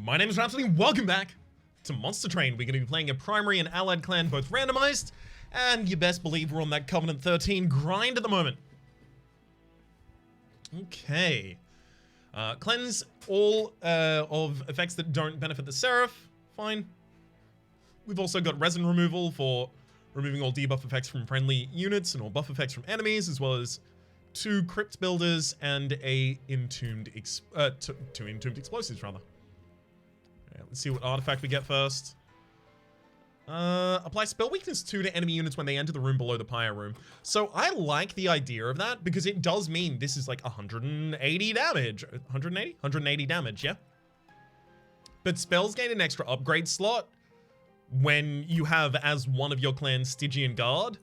My name is Rhapsody, welcome back to Monster Train. We're going to be playing a primary and allied clan, both randomized, and you best believe we're on that Covenant 13 grind at the moment. Okay. Cleanse all of effects that don't benefit the Seraph. Fine. We've also got resin removal for removing all debuff effects from friendly units and all buff effects from enemies, as well as 2 crypt builders and a entombed two entombed explosives, rather. Right, let's see what artifact we get first. Apply spell weakness 2 to enemy units when they enter the room below the pyre room. So I like the idea of that because it does mean this is like 180 damage. 180? 180 damage, yeah? But spells gain an extra upgrade slot when you have as one of your clan's Stygian guard.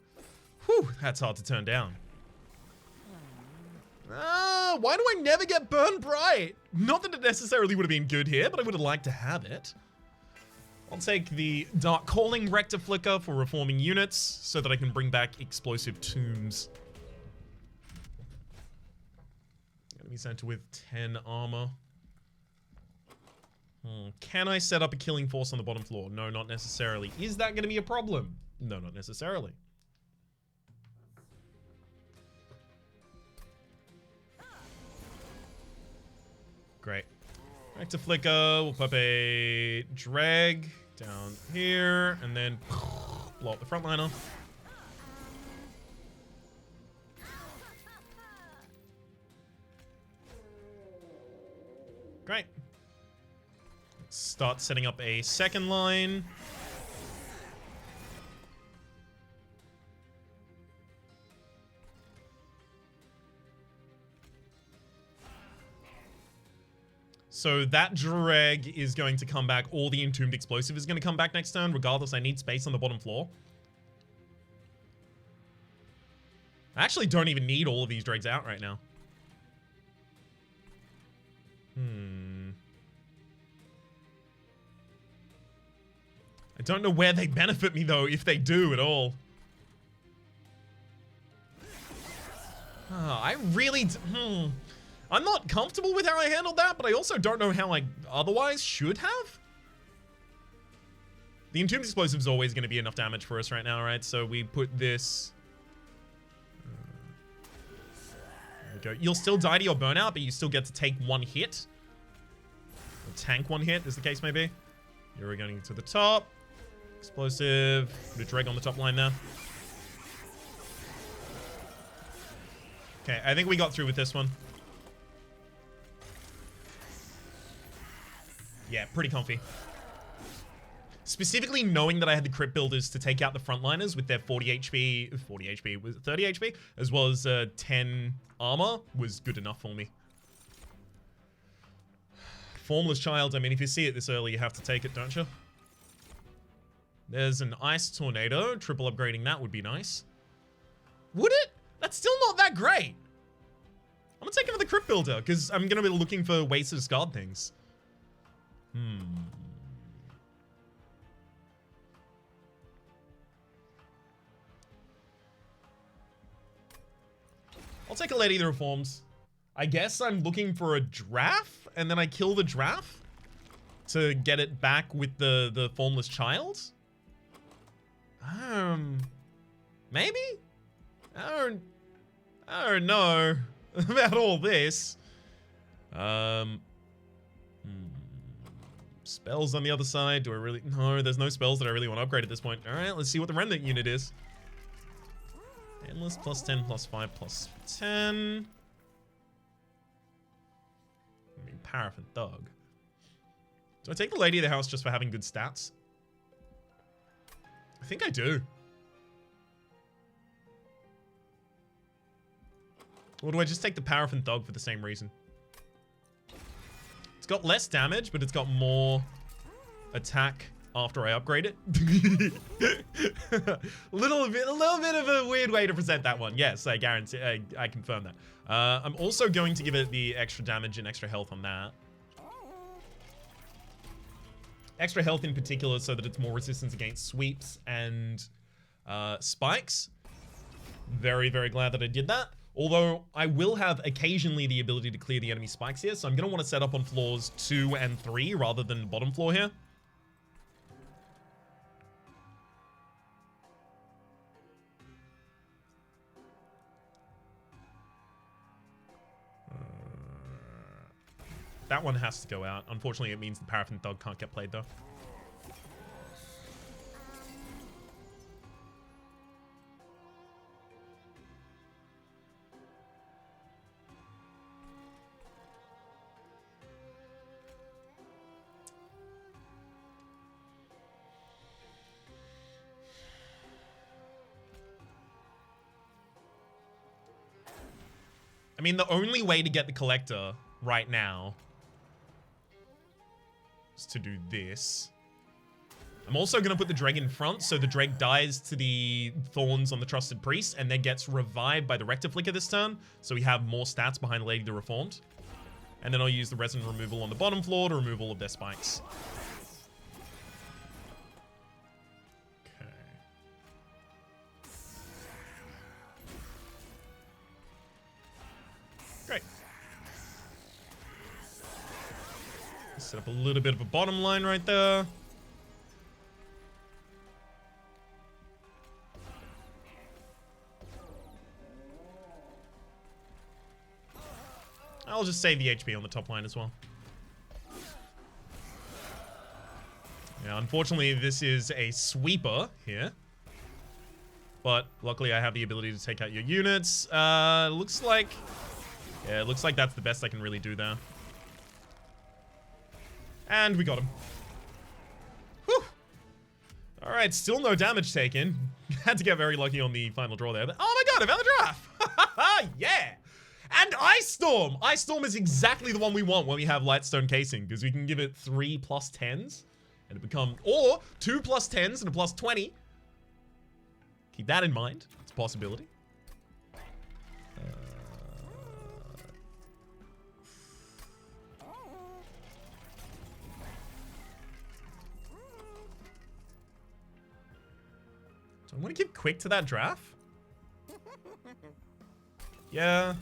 Whew, that's hard to turn down. Why do I never get Burn Bright? Not that it necessarily would have been good here, but I would have liked to have it. I'll take the Dark Calling Rector Flicker for reforming units so that I can bring back Explosive Tombs. Enemy center with 10 armor. Can I set up a killing force on the bottom floor? No, not necessarily. Is that going to be a problem? No, not necessarily. Great. Back to Flicker. We'll pop a drag down here and then blow up the frontliner. Great. Let's start setting up a second line. So that drag is going to come back. All the entombed explosive is going to come back next turn. Regardless, I need space on the bottom floor. I actually don't even need all of these drags out right now. I don't know where they benefit me, though, if they do at all. I really... I'm not comfortable with how I handled that, but I also don't know how I otherwise should have. The Entombed Explosive is always going to be enough damage for us right now, right? So we put this... There we go. You'll still die to your burnout, but you still get to take 1 hit. Or tank 1 hit, as the case may be. You're going to the top. Explosive. Put a drag on the top line there. Okay, I think we got through with this one. Yeah, pretty comfy. Specifically knowing that I had the crypt builders to take out the frontliners with their 40 HP, was it 30 HP, as well as 10 armor was good enough for me. Formless Child, I mean, if you see it this early, you have to take it, don't you? There's an Ice Tornado. Triple upgrading that would be nice. Would it? That's still not that great. I'm gonna take another crypt builder, because I'm gonna be looking for ways to discard things. I'll take a Lady of the Reforms. I guess I'm looking for a Draft, and then I kill the Draft to get it back with the Formless Child. Maybe? I don't know about all this. Spells on the other side. Do I really... No, there's no spells that I really want to upgrade at this point. Alright, let's see what the Remnant unit is. Endless plus 10 plus 5 plus 10. I mean, Paraffin Thug. Do I take the Lady of the House just for having good stats? I think I do. Or do I just take the Paraffin Thug for the same reason? It's got less damage, but it's got more attack after I upgrade it. a little bit of a weird way to present that one. Yes, I guarantee. I confirm that. I'm also going to give it the extra damage and extra health on that. Extra health in particular so that it's more resistance against sweeps and spikes. Very, very glad that I did that. Although I will have occasionally the ability to clear the enemy spikes here, so I'm going to want to set up on floors 2 and 3 rather than the bottom floor here. That one has to go out. Unfortunately, it means the Paraffin Thug can't get played, though. I mean, the only way to get the Collector right now is to do this. I'm also going to put the Dreg in front, so the Dreg dies to the Thorns on the Trusted Priest, and then gets revived by the Rectiflicker this turn, so we have more stats behind Lady the Reformed. And then I'll use the Resin Removal on the bottom floor to remove all of their spikes. Great. Set up a little bit of a bottom line right there. I'll just save the HP on the top line as well. Yeah, unfortunately, this is a sweeper here. But luckily, I have the ability to take out your units. Looks like... Yeah, it looks like that's the best I can really do there. And we got him. Whew. Alright, still no damage taken. Had to get very lucky on the final draw there. But, oh my god, I found the draft! Yeah! And Ice Storm! Ice Storm is exactly the one we want when we have Lightstone Casing, because we can give it 3 plus 10s, and it becomes... Or 2 plus 10s and a plus 20. Keep that in mind. It's a possibility. So I'm going to give Quick to that draft. Yeah.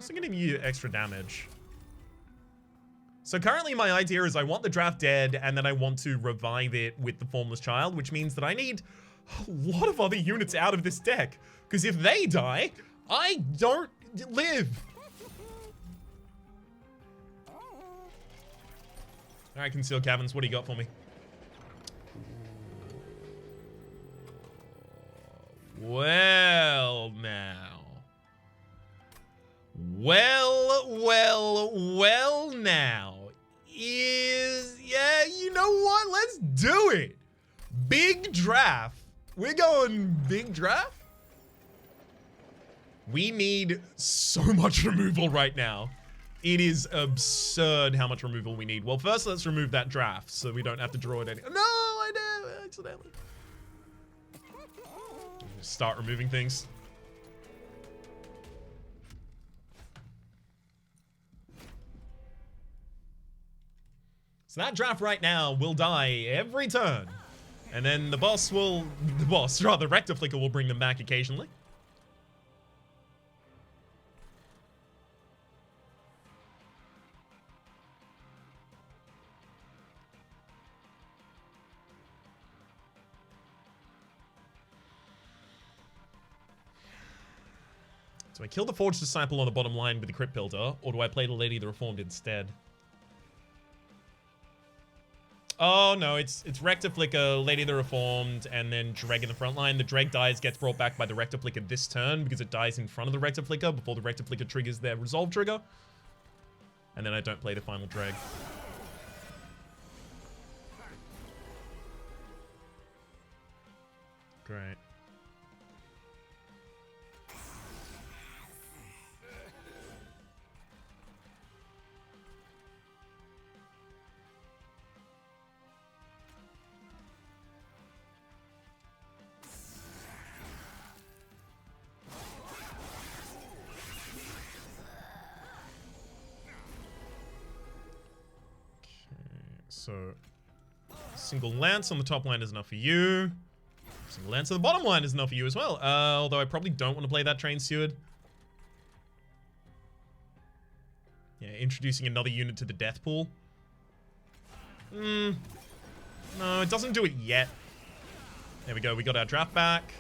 I'm going to give you extra damage. So currently my idea is I want the draft dead, and then I want to revive it with the Formless Child, which means that I need a lot of other units out of this deck. Because if they die, I don't live. Alright, Concealed Caverns, what do you got for me? Well, now. Well, now. Yeah, you know what? Let's do it. Big draft. We're going big draft? We need so much removal right now. It is absurd how much removal we need. Well, first let's remove that draft so we don't have to draw it any- No, I did accidentally. Start removing things. So that draft right now will die every turn. And then the boss, Rectiflicker will bring them back occasionally. Do I kill the Forged Disciple on the bottom line with the Crypt Builder, or do I play the Lady the Reformed instead? Oh no, it's Rectiflicker, Lady the Reformed, and then Dreg in the front line. The Dreg dies, gets brought back by the Rectiflicker this turn because it dies in front of the Rectiflicker before the Rectiflicker triggers their Resolve trigger. And then I don't play the final Dreg. Great. So, single Lance on the top line is enough for you. Single Lance on the bottom line is enough for you as well. Although I probably don't want to play that Train Steward. Yeah, introducing another unit to the death pool. No, it doesn't do it yet. There we go. We got our draft back.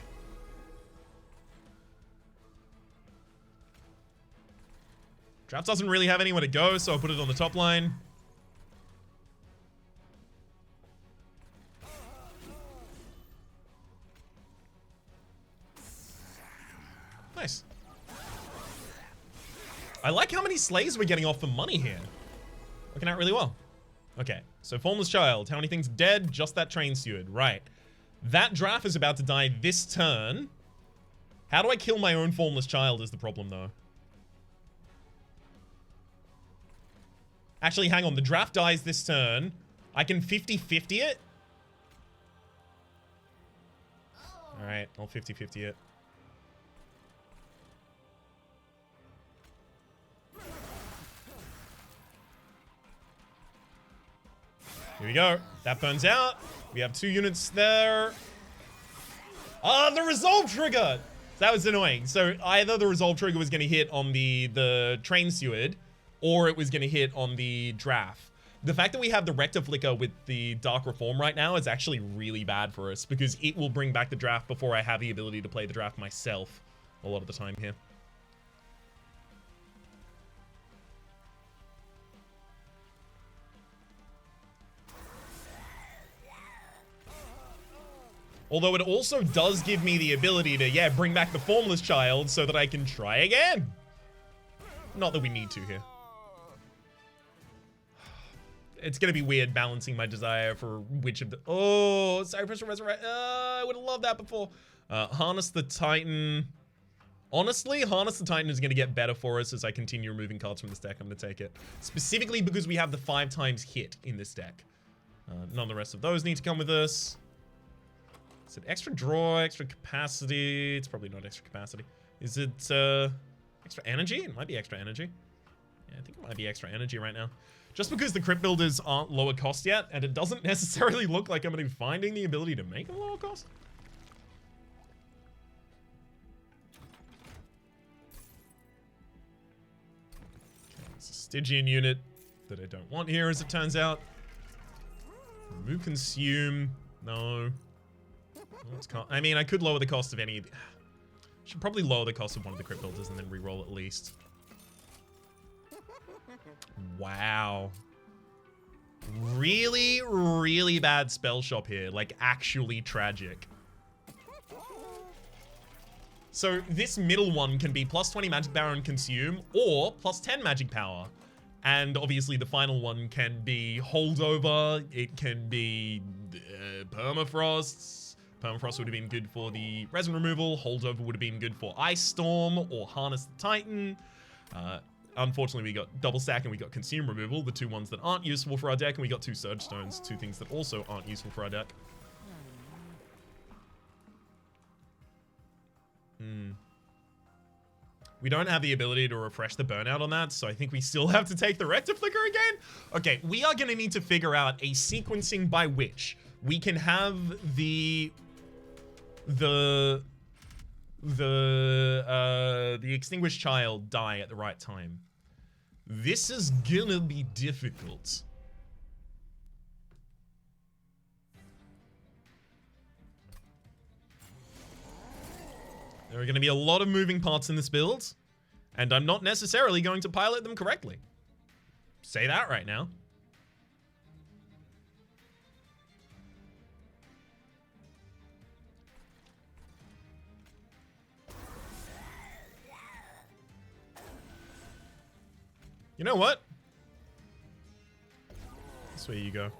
Draft doesn't really have anywhere to go, so I'll put it on the top line. Nice. I like how many slays we're getting off for money here. Working out really well. Okay, so Formless Child. How many things dead? Just that train steward. Right. That draft is about to die this turn. How do I kill my own Formless Child is the problem, though. Actually, hang on. The draft dies this turn. I can 50-50 it. Alright, I'll 50-50 it. Here we go. That burns out. We have 2 units there. Ah, the resolve trigger! That was annoying. So either the resolve trigger was going to hit on the train steward, or it was going to hit on the draft. The fact that we have the Rector Flicker with the Dark Reform right now is actually really bad for us, because it will bring back the draft before I have the ability to play the draft myself a lot of the time here. Although it also does give me the ability to, yeah, bring back the Formless Child so that I can try again. Not that we need to here. It's going to be weird balancing my desire for which of the... Oh, Sacrificial Resurrect. I would have loved that before. Harness the Titan. Honestly, Harness the Titan is going to get better for us as I continue removing cards from this deck. I'm going to take it. Specifically because we have the 5 times hit in this deck. None of the rest of those need to come with us. Is it extra draw, extra capacity? It's probably not extra capacity. Is it extra energy? It might be extra energy. Yeah, I think it might be extra energy right now. Just because the crypt builders aren't lower cost yet, and it doesn't necessarily look like I'm going to be finding the ability to make them lower cost. Okay, it's a Stygian unit that I don't want here, as it turns out. Remove consume. No. I mean, I could lower the cost of any... Should probably lower the cost of one of the crypt builders and then reroll at least. Wow. Really, really bad spell shop here. Like, actually tragic. So, this middle one can be plus 20 magic power and consume, or plus 10 magic power. And obviously the final one can be holdover. It can be permafrosts. Permafrost would have been good for the resin removal. Holdover would have been good for Ice Storm or Harness the Titan. Unfortunately, we got Double Stack and we got Consume Removal, the 2 ones that aren't useful for our deck, and we got 2 Surge Stones, 2 things that also aren't useful for our deck. We don't have the ability to refresh the burnout on that, so I think we still have to take the Rector Flicker again. Okay, we are going to need to figure out a sequencing by which we can have the Extinguished Child die at the right time. This is gonna be difficult. There are going to be a lot of moving parts in this build, and I'm not necessarily going to pilot them correctly. Say that right now. You know what? This way you go.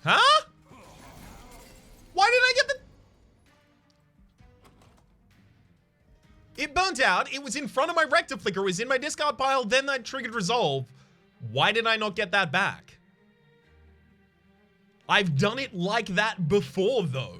Huh? Why did I get the... It burnt out. It was in front of my Rector Flicker. It was in my discard pile. Then I triggered Resolve. Why did I not get that back? I've done it like that before, though.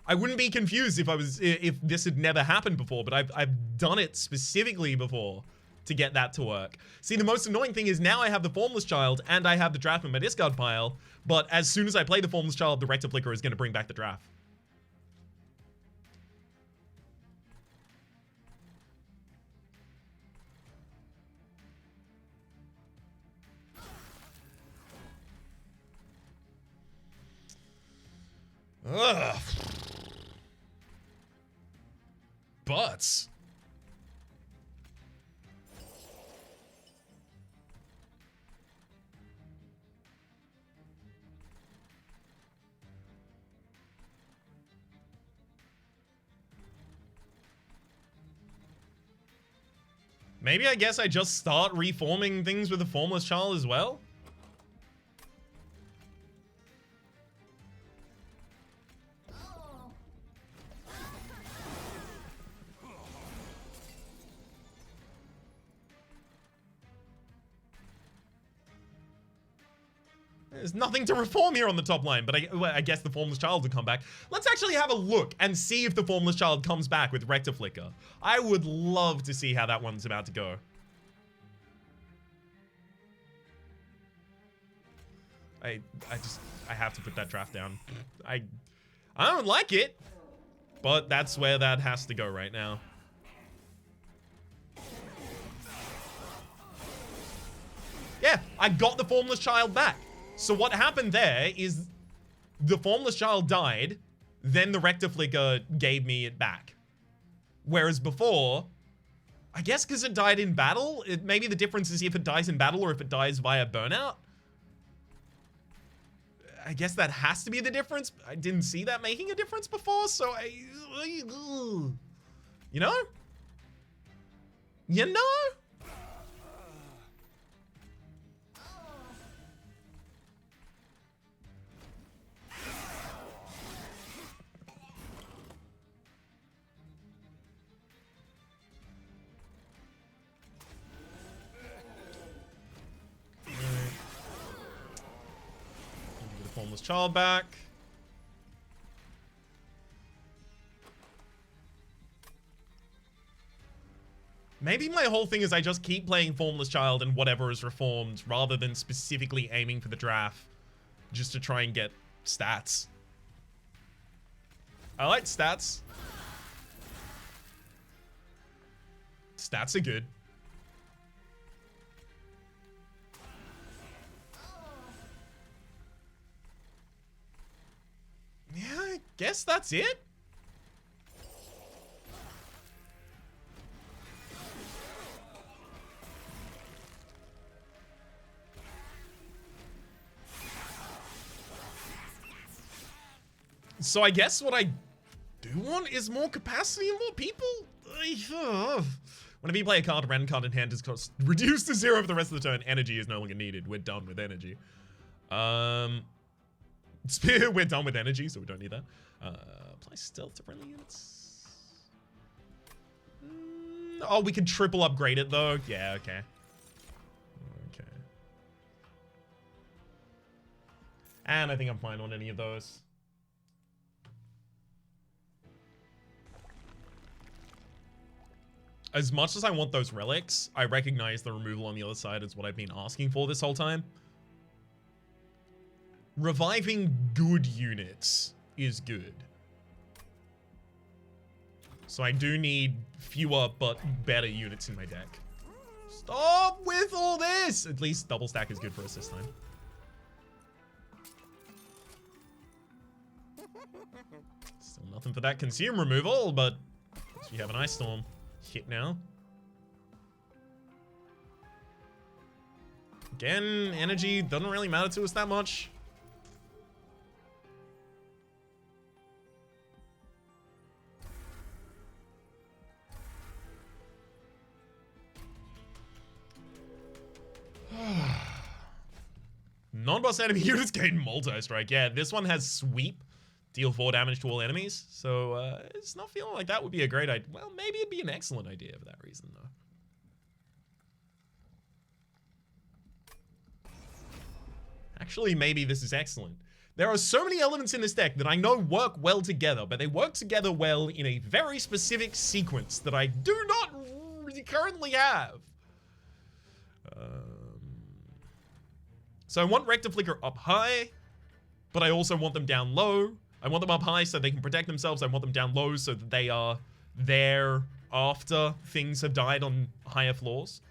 I wouldn't be confused if this had never happened before, but I've done it specifically before to get that to work. See, the most annoying thing is now I have the Formless Child and I have the draft in my discard pile, but as soon as I play the Formless Child, the Rector Flicker is going to bring back the draft. Ugh. Butts. Maybe I guess I just start reforming things with the Formless Child as well? There's nothing to reform here on the top line, but I guess the Formless Child will come back. Let's actually have a look and see if the Formless Child comes back with Rectiflicker. I would love to see how that one's about to go. I have to put that draft down. I don't like it, but that's where that has to go right now. Yeah, I got the Formless Child back. So what happened there is the Formless Child died, then the Rectiflicker gave me it back. Whereas before, I guess because it died in battle, maybe the difference is if it dies in battle or if it dies via burnout. I guess that has to be the difference. I didn't see that making a difference before, so you know? You know? Formless Child back. Maybe my whole thing is I just keep playing Formless Child and whatever is reformed rather than specifically aiming for the draft just to try and get stats. I like stats. Stats are good. Yeah, I guess that's it. So I guess what I do want is more capacity and more people. Whenever you play a card, a random card in hand is reduced to 0 for the rest of the turn. Energy is no longer needed. We're done with energy. Spear, we're done with energy, so we don't need that. Apply stealth to friendly units. Oh, we can triple upgrade it though. Yeah, okay. Okay. And I think I'm fine on any of those. As much as I want those relics, I recognize the removal on the other side is what I've been asking for this whole time. Reviving good units is good. So I do need fewer but better units in my deck. Stop with all this! At least double stack is good for us this time. Still nothing for that consume removal, but we have an Ice Storm hit now. Again, energy doesn't really matter to us that much. Non-boss enemy units gain multi-strike. Yeah, this one has sweep. Deal 4 damage to all enemies. So, it's not feeling like that would be a great idea. Well, maybe it'd be an excellent idea for that reason, though. Actually, maybe this is excellent. There are so many elements in this deck that I know work well together, but they work together well in a very specific sequence that I do not currently have. So I want Rectiflicker up high, but I also want them down low. I want them up high so they can protect themselves. I want them down low so that they are there after things have died on higher floors.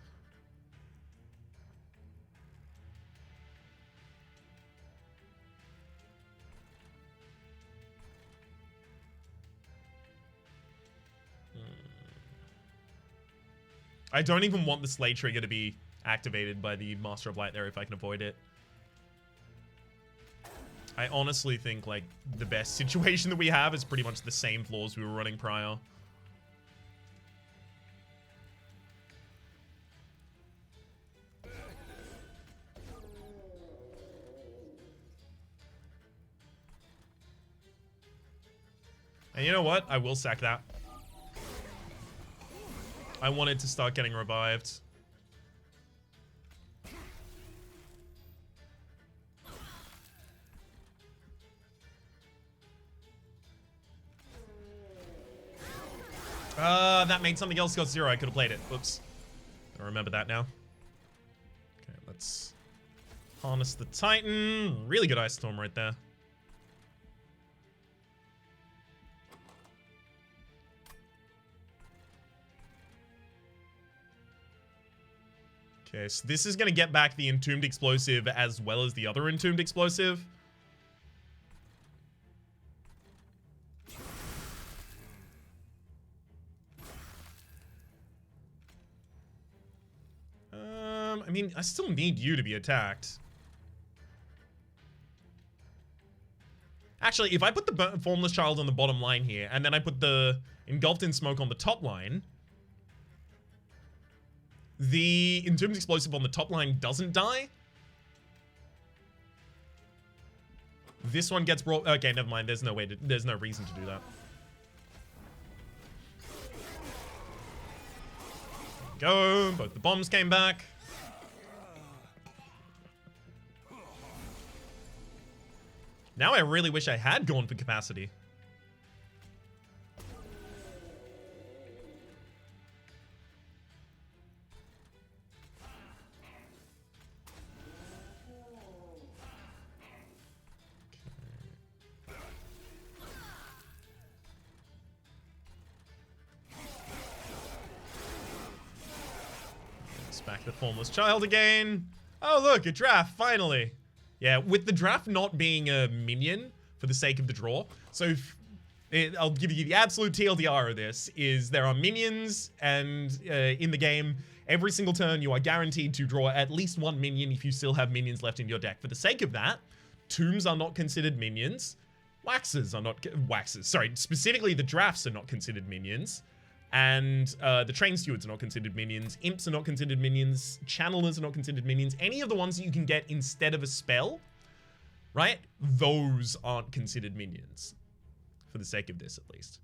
I don't even want the Slay trigger to be activated by the Master of Light there if I can avoid it. I honestly think, like, the best situation that we have is pretty much the same floors we were running prior. And you know what? I will sack that. I wanted to start getting revived. That made something else go 0. I could have played it. Oops. I remember that now. Okay, let's harness the Titan. Really good Ice Storm right there. Okay, so this is going to get back the Entombed Explosive as well as the other Entombed Explosive. I mean, I still need you to be attacked. Actually, if I put the Formless Child on the bottom line here, and then I put the Engulfed in Smoke on the top line, the Entombed Explosive on the top line doesn't die. This one gets brought... Okay, never mind. There's no way to... There's no reason to do that. Go. Both the bombs came back. Now I really wish I had gone for capacity. Let's back the Formless Child again. Oh, look, a draft, finally. Yeah, with the draft not being a minion for the sake of the draw. So I'll give you the absolute TLDR of this, is there are minions and in the game, every single turn you are guaranteed to draw at least one minion if you still have minions left in your deck. For the sake of that, tombs are not considered minions. Waxes are not... Waxes, sorry, specifically the drafts are not considered minions. And the Train Stewards are not considered minions. Imps are not considered minions. Channelers are not considered minions. Any of the ones that you can get instead of a spell, right? Those aren't considered minions. For the sake of this, at least.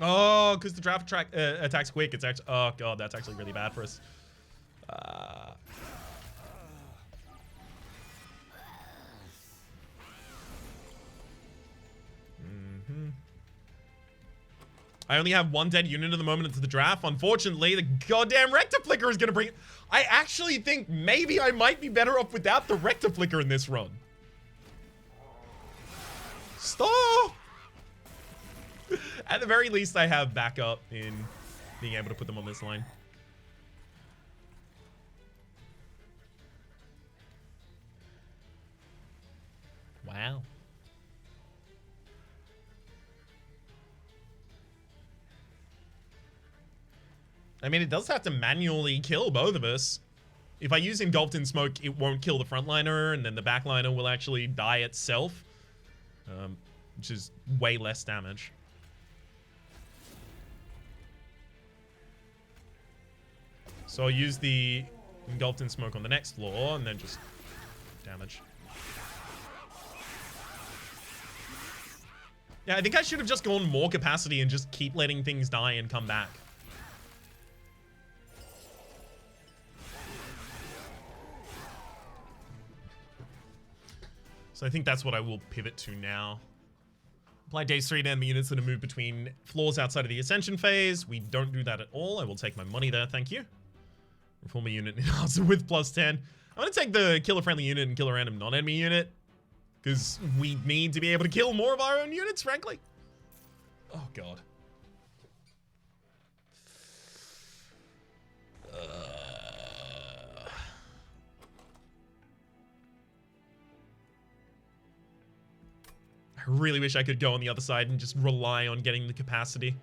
Oh, because the draft attacks quick. It's actually... Oh, God, that's actually really bad for us. I only have one dead unit at the moment into the draft. Unfortunately, the goddamn Rectiflicker is going to bring... I actually think maybe I might be better off without the Rectiflicker in this run. Stop! At the very least, I have backup in being able to put them on this line. Wow. I mean, it does have to manually kill both of us. If I use Engulfed in Smoke, it won't kill the frontliner, and then the backliner will actually die itself. Which is way less damage. So I'll use the Engulfed in Smoke on the next floor, and then just damage. Yeah, I think I should have just gone more capacity and just keep letting things die and come back. So I think that's what I will pivot to now. Apply Daze 3 to enemy units that are moved between floors outside of the Ascension phase. We don't do that at all. I will take my money there, thank you. Reform a unit also with +10. I'm going to take the killer-friendly unit and kill a random non-enemy unit. Because we need to be able to kill more of our own units, frankly. Oh, God. I really wish I could go on the other side and just rely on getting the capacity.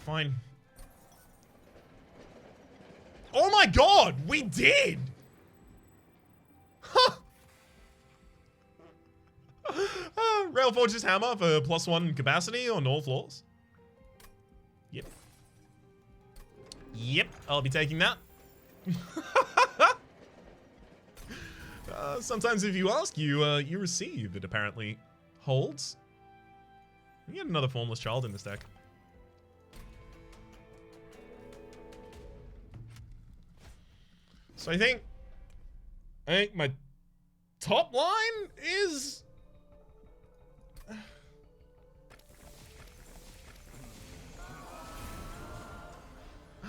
Fine. Oh my god, we did! Huh! Railforge's hammer for +1 capacity on all floors. Yep. Yep, I'll be taking that. Sometimes if you ask, you receive. It apparently holds. We get another Formless Child in this deck. So I think my top line is...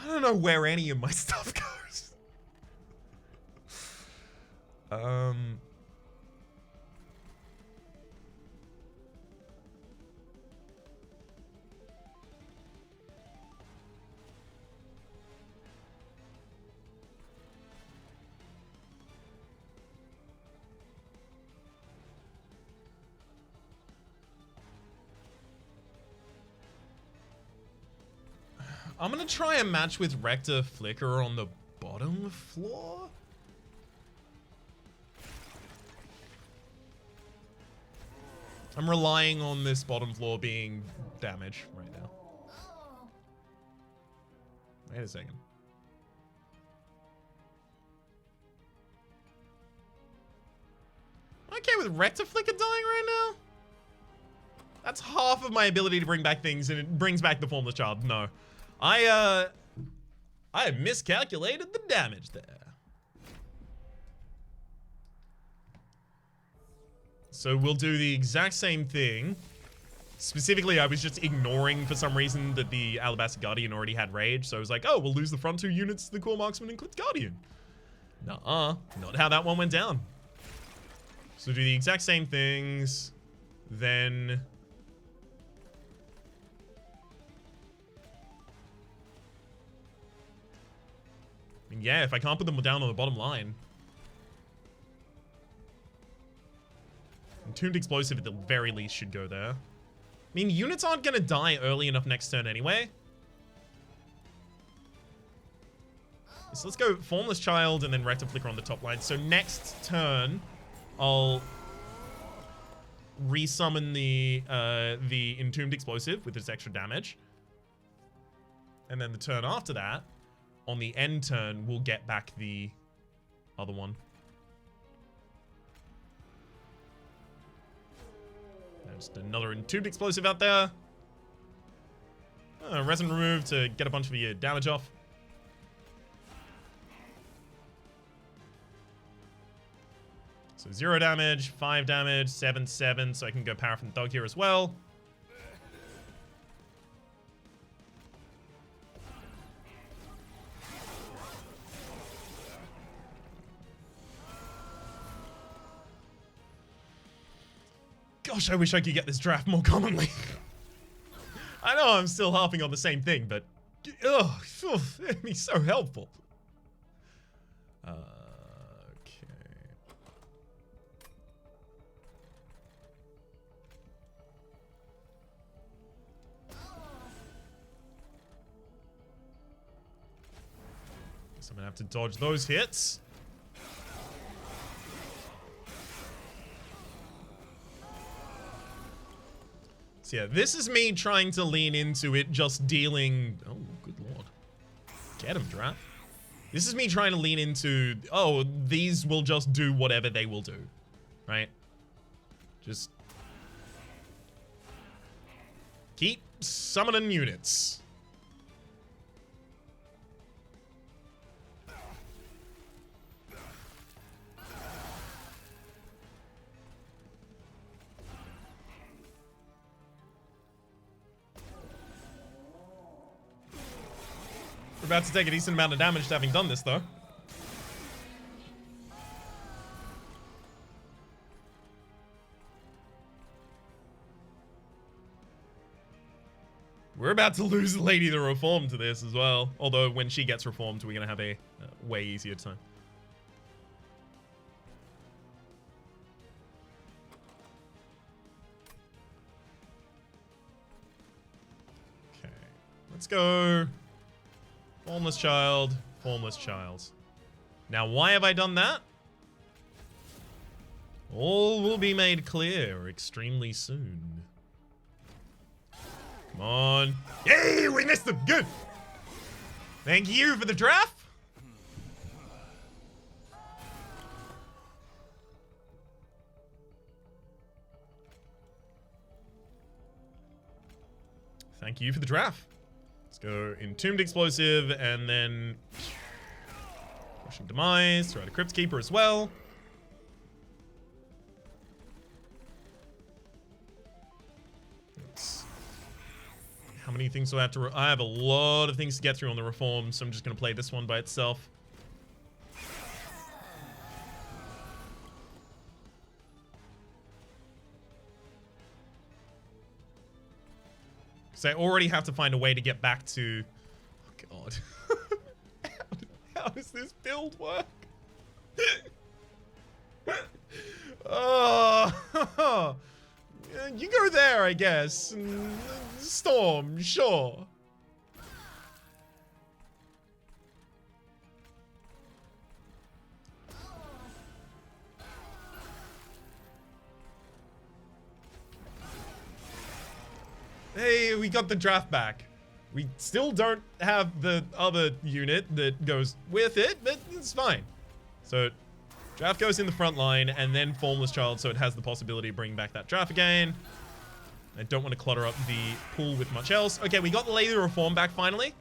I don't know where any of my stuff goes. I'm gonna try a match with Rector Flicker on the bottom floor. I'm relying on this bottom floor being damage right now. Wait a second. Okay with Rector Flicker dying right now? That's half of my ability to bring back things, and it brings back the Formless Child. No. I miscalculated the damage there. So we'll do the exact same thing. Specifically, I was just ignoring for some reason that the Alabaster Guardian already had Rage, so I was like, oh, we'll lose the front 2 units to the Core Marksman and Clipped Guardian. Nuh-uh, not how that one went down. So do the exact same things, then... I mean, yeah, if I can't put them down on the bottom line. Entombed Explosive at the very least should go there. I mean, units aren't gonna die early enough next turn anyway. So let's go Formless Child and then Rector Flicker on the top line. So next turn, I'll resummon the Entombed Explosive with its extra damage. And then the turn after that, on the end turn, we'll get back the other one. Just another Entombed Explosive out there. Resin remove to get a bunch of your damage off. So 0 damage, 5 damage, 7, 7, so I can go Paraffin Thug here as well. Gosh, I wish I could get this draft more commonly. I know I'm still harping on the same thing, but... Ugh, it'd be so helpful. Okay. Guess I'm gonna have to dodge those hits. So yeah, this is me trying to lean into it just dealing... Oh, good lord. Get him, Draft. This is me trying to lean into... Oh, these will just do whatever they will do. Right? Just... keep summoning units. We're about to take a decent amount of damage to having done this, though. We're about to lose Lady the Reformed to this as well. Although when she gets reformed, we're going to have a way easier time. Okay. Let's go. Formless child. Formless child. Now, why have I done that? All will be made clear extremely soon. Come on. Yay, we missed them. Good. Thank you for the draft. Thank you for the draft. Let's go Entombed Explosive and then Crushing Demise. Throw out a Crypt Keeper as well. How many things do I have to... I have a lot of things to get through on the reform, so I'm just going to play this one by itself. Because I already have to find a way to get back to... Oh, God. How does this build work? Oh... You go there, I guess. Storm, sure. Hey, we got the draft back. We still don't have the other unit that goes with it, but it's fine. So... Draft goes in the front line, and then Formless Child, so it has the possibility of bringing back that draft again. I don't want to clutter up the pool with much else. Okay, we got the Lady Reform back finally.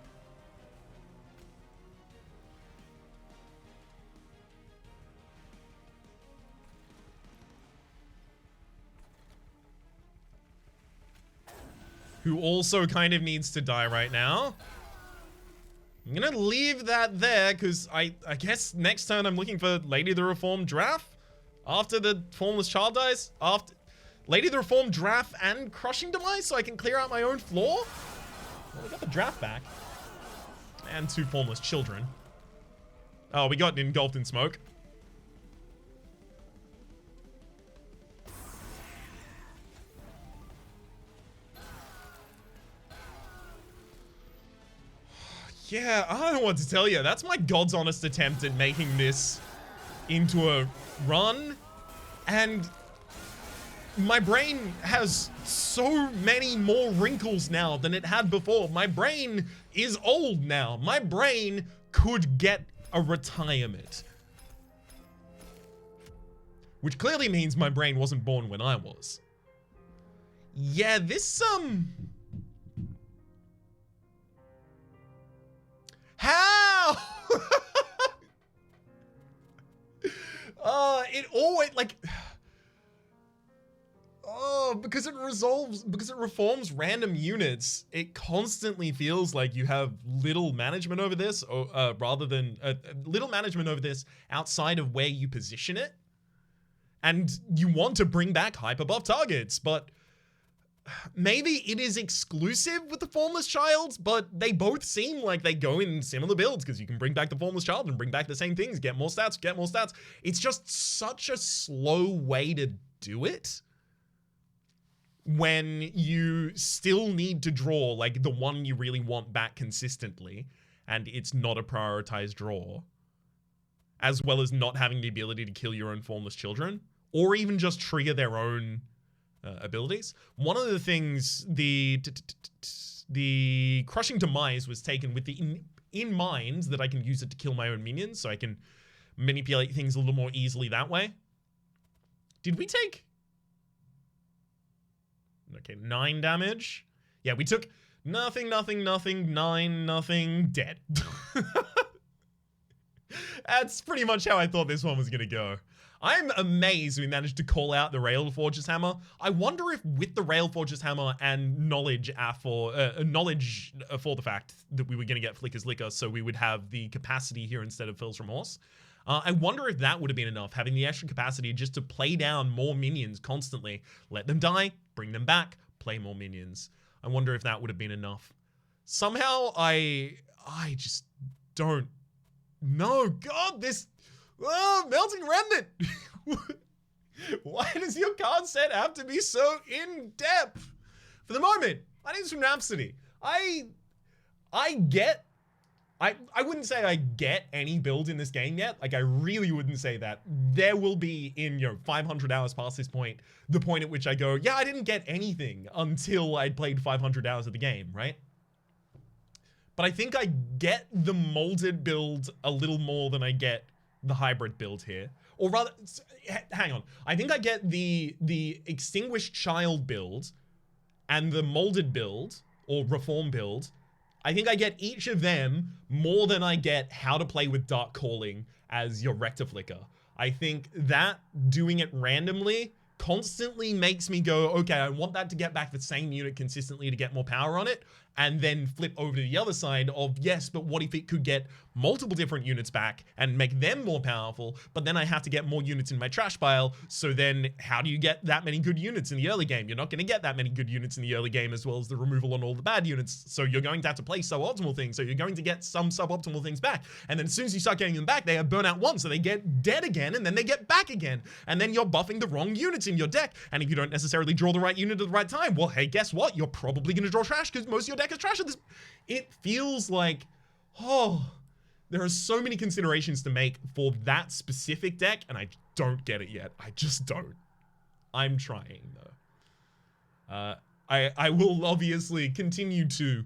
Who also kind of needs to die right now. I'm gonna leave that there, because I guess next turn I'm looking for Lady the Reformed draft. After the Formless Child dies. After Lady the Reformed draft and Crushing Demise, so I can clear out my own floor. Well, we got the draft back. And 2 Formless Children. Oh, we got engulfed in smoke. Yeah, I don't know what to tell you. That's my God's honest attempt at making this into a run. And my brain has so many more wrinkles now than it had before. My brain is old now. My brain could get a retirement. Which clearly means my brain wasn't born when I was. Yeah, this, How? It always, like... Oh, because it reforms random units, it constantly feels like you have little management over this, or rather than little management over this outside of where you position it. And you want to bring back hyper buff targets, but maybe it is exclusive with the Formless Child, but they both seem like they go in similar builds, because you can bring back the Formless Child and bring back the same things, get more stats, get more stats. It's just such a slow way to do it when you still need to draw like the one you really want back consistently, and it's not a prioritized draw, as well as not having the ability to kill your own Formless Children, or even just trigger their own abilities. One of the things, the Crushing Demise was taken with the in mind that I can use it to kill my own minions, so I can manipulate things a little more easily that way. Did we take... Okay, 9 damage. Yeah, we took nothing, 9, nothing, dead. That's pretty much how I thought this one was gonna go. I'm amazed we managed to call out the Railforger's Hammer. I wonder if with the Railforger's Hammer and knowledge for the fact that we were going to get Flicker's Liquor, so we would have the capacity here instead of Fills from Horse. I wonder if that would have been enough, having the extra capacity just to play down more minions constantly. Let them die, bring them back, play more minions. I wonder if that would have been enough. Somehow I just don't know. God, this Melting Remnant. Why does your card set have to be so in-depth? For the moment, my name's Rhapsody. I wouldn't say I get any build in this game yet. Like, I really wouldn't say that. There will be, in, 500 hours past this point, the point at which I go, yeah, I didn't get anything until I'd played 500 hours of the game, right? But I think I get the molded build a little more than I get the hybrid build here. Or rather, hang on. I think I get the Extinguished Child build and the molded build, or reform build. I think I get each of them more than I get how to play with Dark Calling as your Rectiflicker. I think that doing it randomly constantly makes me go, okay, I want that to get back the same unit consistently to get more power on it, and then flip over to the other side of, yes, but what if it could get multiple different units back and make them more powerful, but then I have to get more units in my trash pile, so then how do you get that many good units in the early game? You're not going to get that many good units in the early game, as well as the removal on all the bad units, so you're going to have to play suboptimal things, so you're going to get some suboptimal things back, and then as soon as you start getting them back, they have burnout once, so they get dead again, and then they get back again, and then you're buffing the wrong units in your deck, and if you don't necessarily draw the right unit at the right time, well, hey, guess what? You're probably going to draw trash, because most of your deck is trash at this. It feels like, there are so many considerations to make for that specific deck, and I don't get it yet. I just don't. I'm trying, though. I will obviously continue to,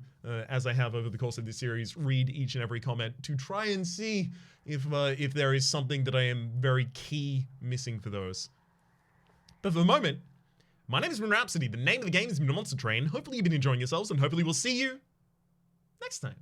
as I have over the course of this series, read each and every comment to try and see if there is something that I am very key missing for those. But for the moment, my name is Rhapsody. The name of the game has been Monster Train. Hopefully you've been enjoying yourselves, and hopefully we'll see you next time.